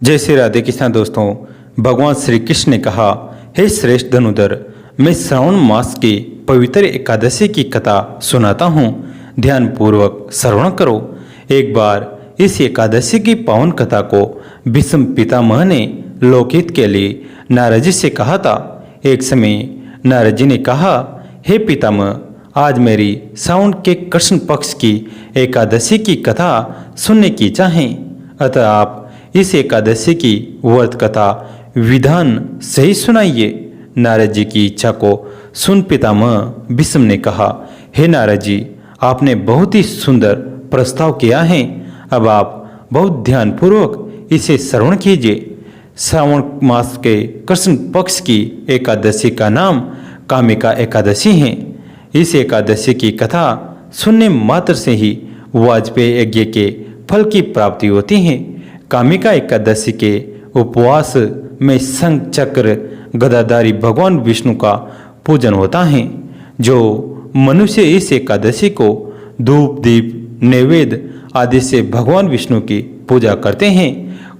जय श्री राधे कृष्ण दोस्तों। भगवान श्री कृष्ण ने कहा, हे श्रेष्ठ धनुधर, मैं श्रावण मास की पवित्र एकादशी की कथा सुनाता हूँ, ध्यान पूर्वक श्रवण करो। एक बार इस एकादशी की पावन कथा को भीष्म पितामह ने लोकहित के लिए नारद जी से कहा था। एक समय नारद जी ने कहा, हे पितामह, आज मेरी सावन के कृष्ण पक्ष की एकादशी की कथा सुनने की चाहें, अतः आप इस एकादशी की व्रत कथा विधान सही सुनाइए। नारद जी की इच्छा को सुन पितामह भीष्म ने कहा, हे नारद जी, आपने बहुत ही सुंदर प्रस्ताव किया है। अब आप बहुत ध्यानपूर्वक इसे श्रवण कीजिए। श्रावण मास के कृष्ण पक्ष की एकादशी का नाम कामिका एकादशी है। इस एकादशी की कथा सुनने मात्र से ही वाजपेयी यज्ञ के फल की प्राप्ति होती है। कामिका एकादशी के उपवास में शंख चक्र गदाधारी भगवान विष्णु का पूजन होता है। जो मनुष्य इस एकादशी को धूप दीप नैवेद्य आदि से भगवान विष्णु की पूजा करते हैं,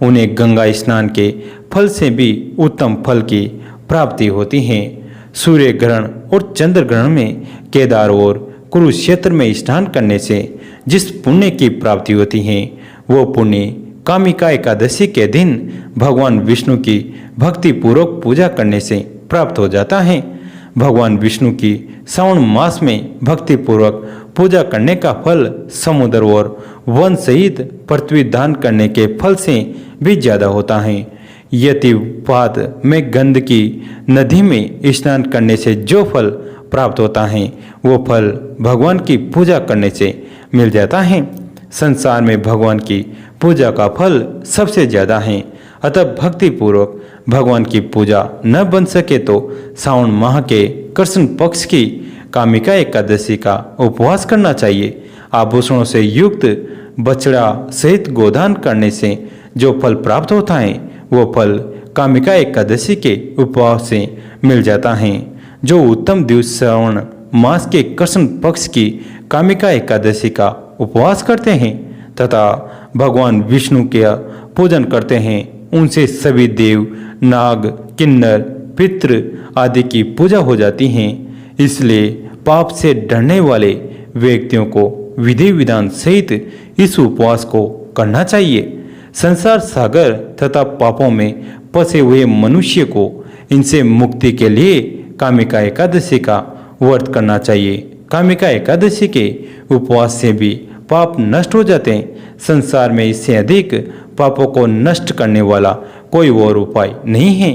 उन्हें गंगा स्नान के फल से भी उत्तम फल की प्राप्ति होती है। सूर्य ग्रहण और चंद्र ग्रहण में केदार और कुरुक्षेत्र में स्नान करने से जिस पुण्य की प्राप्ति होती है, वो पुण्य कामिका एकादशी के दिन भगवान विष्णु की भक्ति पूर्वक पूजा करने से प्राप्त हो जाता है। भगवान विष्णु की श्रावण मास में भक्ति पूर्वक पूजा करने का फल समुद्र और वन सहित पृथ्वी दान करने के फल से भी ज्यादा होता है। यतिपात में गंदकी नदी में स्नान करने से जो फल प्राप्त होता है, वो फल भगवान की पूजा करने से मिल जाता है। संसार में भगवान की पूजा का फल सबसे ज्यादा है, अतः भक्ति पूर्वक भगवान की पूजा न बन सके तो श्रावण माह के कृष्ण पक्ष की कामिका एकादशी का उपवास करना चाहिए। आभूषणों से युक्त बछड़ा सहित गोदान करने से जो फल प्राप्त होता है, वो फल कामिका एकादशी के उपवास से मिल जाता है। जो उत्तम दिवस श्रावण मास के कृष्ण पक्ष की कामिका एकादशी का उपवास करते हैं तथा भगवान विष्णु के पूजन करते हैं, उनसे सभी देव नाग किन्नर पितृ आदि की पूजा हो जाती है। इसलिए पाप से डरने वाले व्यक्तियों को विधि विधान सहित इस उपवास को करना चाहिए। संसार सागर तथा पापों में फंसे हुए मनुष्य को इनसे मुक्ति के लिए कामिका एकादशी का व्रत करना चाहिए। कामिका एकादशी के उपवास से भी पाप नष्ट हो जाते हैं। संसार में इससे अधिक पापों को नष्ट करने वाला कोई और उपाय नहीं है।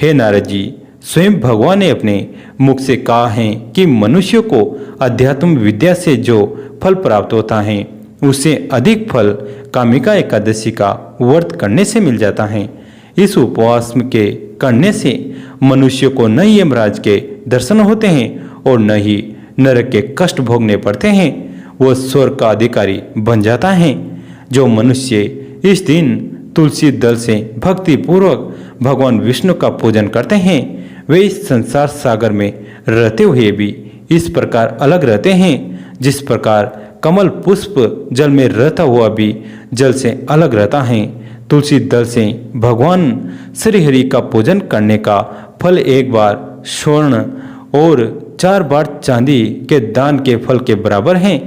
हे नारद जी, स्वयं भगवान ने अपने मुख से कहा है कि मनुष्य को अध्यात्म विद्या से जो फल प्राप्त होता है, उससे अधिक फल कामिका एकादशी का व्रत करने से मिल जाता है। इस उपवास के करने से मनुष्य को न यमराज के दर्शन होते हैं और न ही नरक के कष्ट भोगने पड़ते हैं, वह स्वर्ग का अधिकारी बन जाता है। जो मनुष्य इस दिन तुलसी दल से भक्ति पूर्वक भगवान विष्णु का पूजन करते हैं, वे इस संसार सागर में रहते हुए भी इस प्रकार अलग रहते हैं जिस प्रकार कमल पुष्प जल में रहता हुआ भी जल से अलग रहता है। तुलसी दल से भगवान श्री हरि का पूजन करने का फल एक बार स्वर्ण और 4 बार चांदी के दान के फल के बराबर हैं।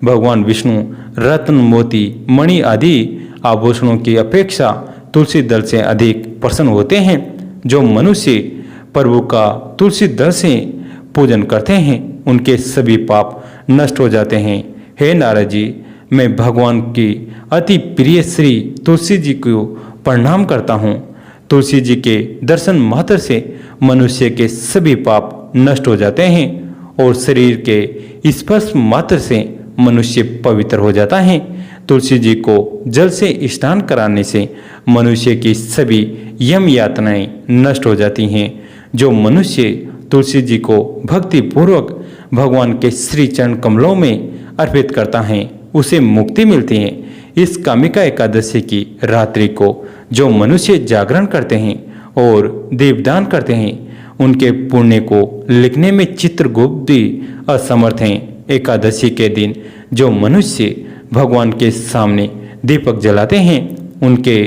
भगवान विष्णु रत्न मोती मणि आदि आभूषणों की अपेक्षा तुलसी दल से अधिक प्रसन्न होते हैं। जो मनुष्य प्रभु का तुलसी दल से पूजन करते हैं, उनके सभी पाप नष्ट हो जाते हैं। हे नारद जी, मैं भगवान की अति प्रिय श्री तुलसी जी को प्रणाम करता हूँ। तुलसी जी के दर्शन मात्र से मनुष्य के सभी पाप नष्ट हो जाते हैं और शरीर के स्पर्श मात्र से मनुष्य पवित्र हो जाता है। तुलसी जी को जल से स्नान कराने से मनुष्य की सभी यम यातनाएं नष्ट हो जाती हैं। जो मनुष्य तुलसी जी को भक्ति पूर्वक भगवान के श्री चरण कमलों में अर्पित करता है, उसे मुक्ति मिलती है। इस कामिका एकादशी की रात्रि को जो मनुष्य जागरण करते हैं और दीपदान करते हैं, उनके पुण्य को लिखने में चित्रगुप्त भी असमर्थ हैं। एकादशी के दिन जो मनुष्य भगवान के सामने दीपक जलाते हैं, उनके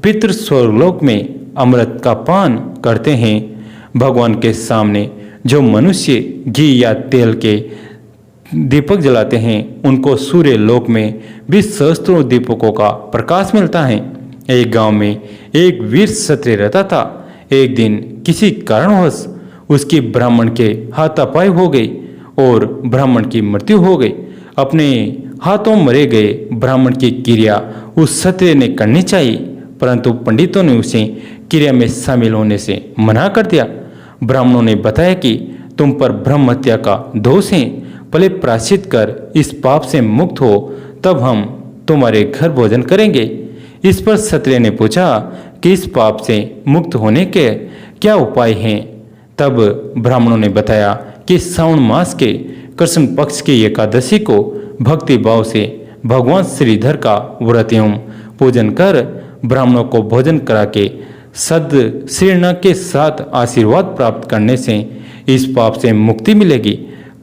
पितृ स्वर्गलोक में अमृत का पान करते हैं। भगवान के सामने जो मनुष्य घी या तेल के दीपक जलाते हैं उनको सूर्य लोक में भी सहस्त्रों दीपकों का प्रकाश मिलता है। एक गांव में एक वीर क्षत्रिय रहता था। एक दिन किसी कारणवश उसकी ब्राह्मण के हाथापाई हो गई और ब्राह्मण की मृत्यु हो गई। अपने हाथों मरे गए ब्राह्मण की क्रिया उस क्षत्रिय ने करनी चाहिए, परंतु पंडितों ने उसे क्रिया में शामिल होने से मना कर दिया। ब्राह्मणों ने बताया कि तुम पर ब्रह्म हत्या का दोष है, पहले प्रायश्चित कर इस पाप से मुक्त हो, तब हम तुम्हारे घर भोजन करेंगे। इस पर क्षत्रिय ने पूछा कि इस पाप से मुक्त होने के क्या उपाय हैं। तब ब्राह्मणों ने बताया कि श्रावण मास के कृष्ण पक्ष की एकादशी को भक्ति भाव से भगवान श्रीधर का व्रत एवं पूजन कर ब्राह्मणों को भोजन करा के सद श्रीर्ण के साथ आशीर्वाद प्राप्त करने से इस पाप से मुक्ति मिलेगी।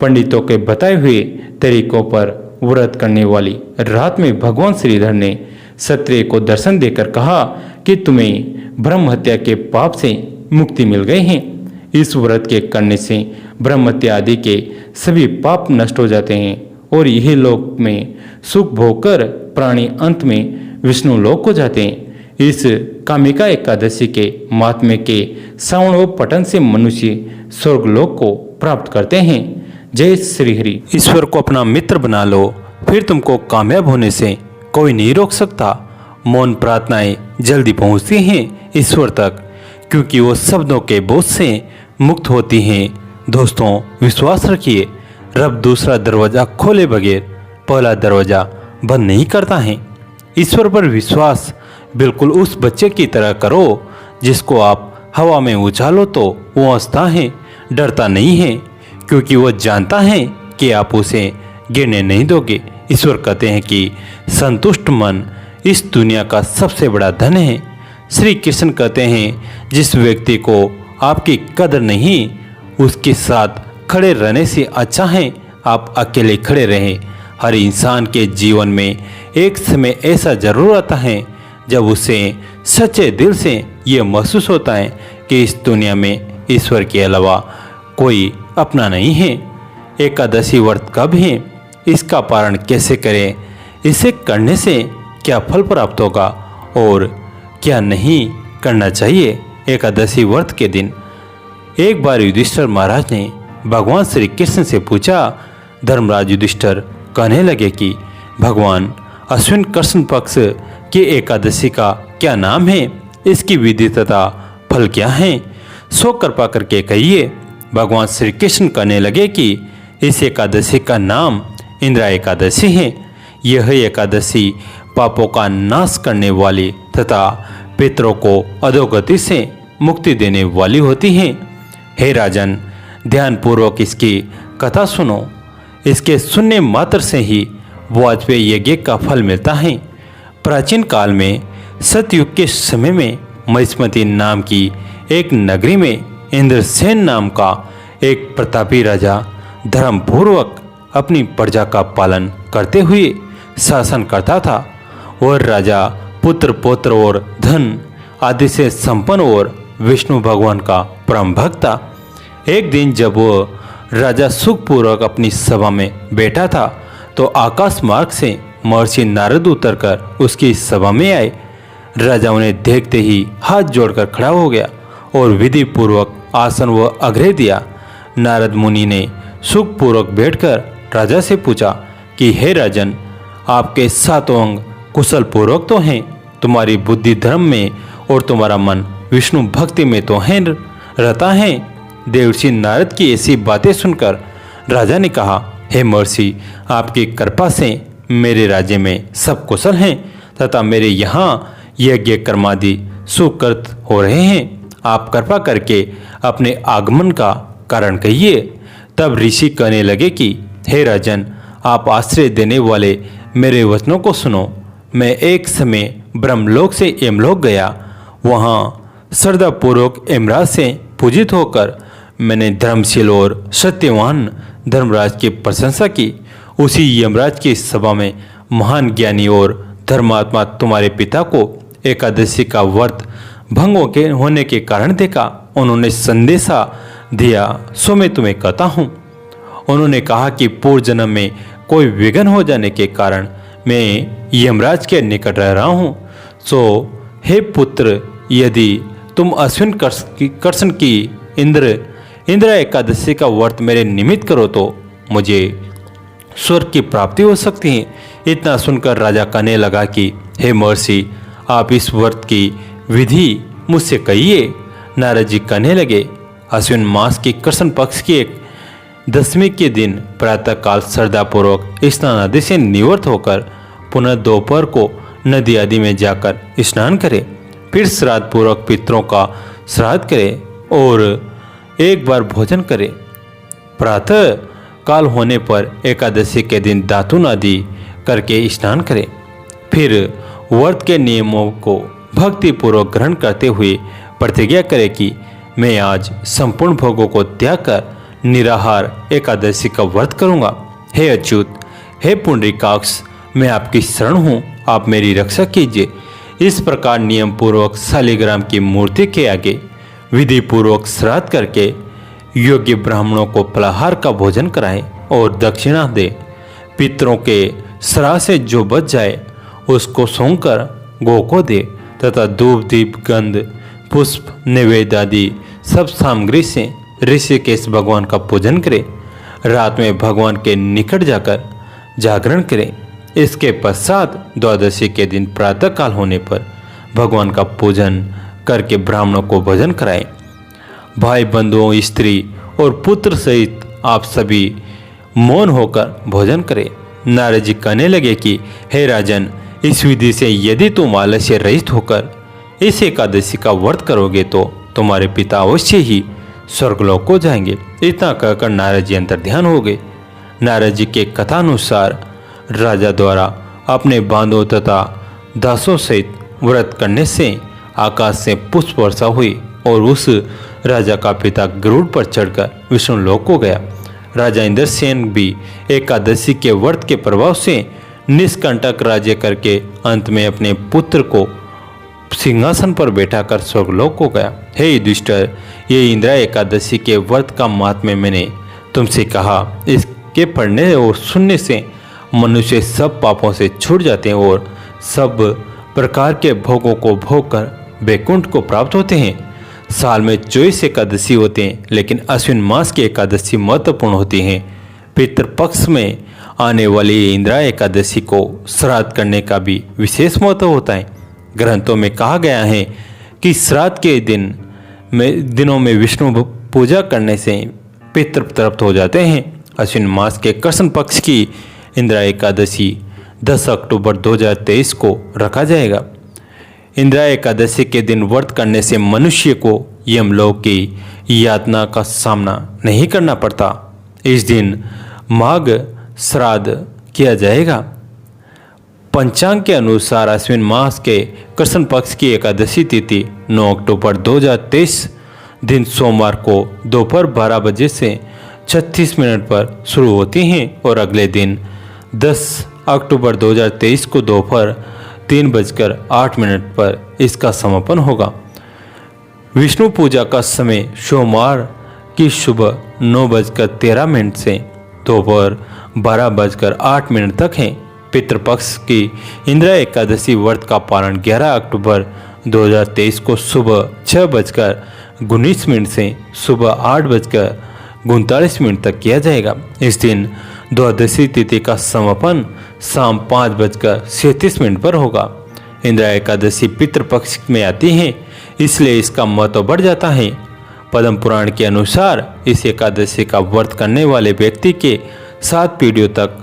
पंडितों के बताए हुए तरीकों पर व्रत करने वाली रात में भगवान श्रीधर ने क्षत्रिय को दर्शन देकर कहा कि तुम्हें ब्रह्म हत्या के पाप से मुक्ति मिल गई है। इस व्रत के करने से ब्रह्म हत्या आदि के सभी पाप नष्ट हो जाते हैं और यह लोक में सुख भोग कर प्राणी अंत में विष्णु लोक को जाते हैं। इस कामिका एकादशी के महात्म्य के श्रवण व पठन से मनुष्य स्वर्गलोक को प्राप्त करते हैं। जय श्री हरि। ईश्वर को अपना मित्र बना लो, फिर तुमको कामयाब होने से कोई नहीं रोक सकता। मौन प्रार्थनाएं जल्दी पहुंचती हैं ईश्वर तक, क्योंकि वो शब्दों के बोझ से मुक्त होती हैं। दोस्तों, विश्वास रखिए, रब दूसरा दरवाजा खोले बगैर पहला दरवाजा बंद नहीं करता है। ईश्वर पर विश्वास बिल्कुल उस बच्चे की तरह करो जिसको आप हवा में उछालो तो वो हंसता है, डरता नहीं है, क्योंकि वो जानता है कि आप उसे गिरने नहीं दोगे। ईश्वर कहते हैं कि संतुष्ट मन इस दुनिया का सबसे बड़ा धन है। श्री कृष्ण कहते हैं जिस व्यक्ति को आपकी कदर नहीं, उसके साथ खड़े रहने से अच्छा है आप अकेले खड़े रहें। हर इंसान के जीवन में एक समय ऐसा जरूर आता है जब उसे सच्चे दिल से ये महसूस होता है कि इस दुनिया में ईश्वर के अलावा कोई अपना नहीं है। एकादशी व्रत कब है, इसका पारण कैसे करें, इसे करने से क्या फल प्राप्त होगा और क्या नहीं करना चाहिए। एकादशी व्रत के दिन एक बार युधिष्ठिर महाराज ने भगवान श्री कृष्ण से पूछा। धर्मराज युधिष्ठिर कहने लगे कि भगवान, अश्विन कृष्ण पक्ष की एकादशी का क्या नाम है, इसकी विधि तथा फल क्या है, सो कृपा करके कहिए। भगवान श्री कृष्ण कहने लगे कि इस एकादशी का नाम इंद्रा एकादशी है। यह एकादशी पापों का नाश करने वाली तथा पितरों को अधोगति से मुक्ति देने वाली होती है। हे राजन, ध्यानपूर्वक इसकी कथा सुनो। इसके सुनने मात्र से ही वाजपेयी यज्ञ का फल मिलता है। प्राचीन काल में सतयुग के समय में महिष्मती नाम की एक नगरी में इंद्रसेन नाम का एक प्रतापी राजा धर्मपूर्वक अपनी प्रजा का पालन करते हुए शासन करता था। वह राजा पुत्र पौत्र और धन आदि से संपन्न और विष्णु भगवान का परम भक्त था। एक दिन जब वो राजा सुखपूर्वक अपनी सभा में बैठा था तो आकाश मार्ग से महर्षि नारद उतरकर उसकी सभा में आए। राजा उन्हें देखते ही हाथ जोड़कर खड़ा हो गया और विधि पूर्वक आसन व आग्रह दिया। नारद मुनि ने सुखपूर्वक बैठकर राजा से पूछा कि हे राजन, आपके सातों अंग कुशल पूर्वक तो हैं, तुम्हारी बुद्धि धर्म में और तुम्हारा मन विष्णु भक्ति में तो है रहता है। देवर्षि नारद की ऐसी बातें सुनकर राजा ने कहा, हे महर्षि, आपकी कृपा से मेरे राज्य में सब कुशल हैं तथा मेरे यहाँ यज्ञ कर्मादि सुकृत हो रहे हैं। आप कृपा करके अपने आगमन का कारण कहिए। तब ऋषि कहने लगे कि हे राजन, आप आश्रय देने वाले मेरे वचनों को सुनो। मैं एक समय ब्रह्मलोक से यमलोक गया। वहाँ श्रद्धापूर्वक यमराज से पूजित होकर मैंने धर्मशील और सत्यवान धर्मराज की प्रशंसा की। उसी यमराज की सभा में महान ज्ञानी और धर्मात्मा तुम्हारे पिता को एकादशी का व्रत भंग होने के कारण देखा। उन्होंने संदेशा दिया, सो मैं तुम्हें कहता हूँ। उन्होंने कहा कि पूर्व जन्म में कोई विघ्न हो जाने के कारण मैं यमराज के निकट रह रहा हूँ। सो हे पुत्र, यदि तुम अश्विन कर्षण की इंद्र एकादशी का व्रत मेरे निमित्त करो तो मुझे स्वर्ग की प्राप्ति हो सकती है। इतना सुनकर राजा कहने लगा कि हे महर्षि, आप इस व्रत की विधि मुझसे कहिए। नारद जी कहने लगे, अश्विन मास की कृष्ण पक्ष की एक दशमी के दिन प्रातःकाल श्रद्धापूर्वक स्नान आदि से निवृत्त होकर पुनः दोपहर को नदी आदि में जाकर स्नान करें। फिर श्राद्ध पूर्वक पितरों का श्राद्ध करें और एक बार भोजन करें। प्रातः काल होने पर एकादशी के दिन दातुन आदि करके स्नान करें। फिर व्रत के नियमों को भक्ति पूर्वक ग्रहण करते हुए प्रतिज्ञा करें कि मैं आज संपूर्ण भोगों को त्याग कर निराहार एकादशी का व्रत करूंगा। हे अच्युत, हे पुंडरीकाक्ष, मैं आपकी शरण हूँ, आप मेरी रक्षा कीजिए। इस प्रकार नियम पूर्वक शालिग्राम की मूर्ति के आगे विधि पूर्वक श्राद्ध करके योग्य ब्राह्मणों को फलाहार का भोजन कराएं और दक्षिणा दें। पितरों के श्राद्ध से जो बच जाए उसको सोंकर गौ को दे तथा धूप दीप गंध पुष्प नैवेद्य आदि सब सामग्री से ऋषिकेश भगवान का पूजन करें। रात में भगवान के निकट जाकर जागरण करें। इसके पश्चात द्वादशी के दिन प्रातः काल होने पर भगवान का पूजन करके ब्राह्मणों को भोजन कराएं। भाई बंधुओं, स्त्री और पुत्र सहित आप सभी मौन होकर भोजन करें। नारद जी कहने लगे कि हे राजन, इस विधि से यदि तुम आलस्य रहित होकर इस एकादशी का व्रत करोगे तो तुम्हारे पिता अवश्य ही स्वर्गलोक को जाएंगे। इतना कहकर नारद जी अंतर्ध्यान हो गए। नारद जी के कथानुसार राजा द्वारा अपने बांधों तथा दासों सहित व्रत करने से आकाश से पुष्प वर्षा हुई और उस राजा का पिता गरुड़ पर चढ़कर विष्णु लोक को गया। राजा इंद्रसेन भी एकादशी के व्रत के प्रभाव से निष्कंटक राज्य करके अंत में अपने पुत्र को सिंहासन पर बैठाकर स्वर्गलोक को गया। हे युधिष्ठिर, ये इंदिरा एकादशी के व्रत का महात्म्य मैंने तुमसे कहा। इसके पढ़ने और सुनने से मनुष्य सब पापों से छूट जाते हैं और सब प्रकार के भोगों को भोग कर वैकुंठ को प्राप्त होते हैं। साल में 24 एकादशी होते हैं, लेकिन अश्विन मास की एकादशी महत्वपूर्ण होती हैं। पितृपक्ष में आने वाली इंदिरा एकादशी को श्राद्ध करने का भी विशेष महत्व होता है। ग्रंथों में कहा गया है कि श्राद्ध के दिनों में विष्णु पूजा करने से पितृ तृप्त हो जाते हैं। अश्विन मास के कृष्ण पक्ष की इंदिरा एकादशी 10 अक्टूबर 2023 को रखा जाएगा। इंदिरा एकादशी के दिन व्रत करने से मनुष्य को यमलोक की यातना का सामना नहीं करना पड़ता। इस दिन माघ श्राद्ध किया जाएगा। पंचांग के अनुसार अश्विन मास के कृष्ण पक्ष की एकादशी तिथि 9 अक्टूबर 2023 दिन सोमवार को दोपहर 12 बजे से 36 मिनट पर शुरू होती हैं और अगले दिन 10 अक्टूबर 2023 को दोपहर 3:08 पर इसका समापन होगा। विष्णु पूजा का समय सोमवार की सुबह 9:13 से दोपहर 12:08 तक है। पितृपक्ष की इंदिरा एकादशी व्रत का पालन 11 अक्टूबर 2023 को सुबह 6:19 से सुबह 8:39 तक किया जाएगा। इस दिन द्वादशी तिथि का समापन शाम 5:37 पर होगा। इंदिरा एकादशी पितृपक्ष में आती है, इसलिए इसका महत्व बढ़ जाता है। पद्म पुराण के अनुसार इस एकादशी का व्रत करने वाले व्यक्ति के 7 पीढ़ियों तक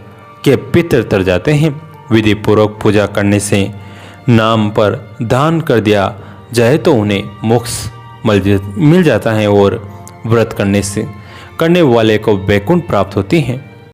के पितृ तर जाते हैं। विधि पूर्वक पूजा करने से नाम पर दान कर दिया जाए तो उन्हें मोक्ष मिल जाता है और व्रत करने वाले को वैकुंठ प्राप्त होती हैं।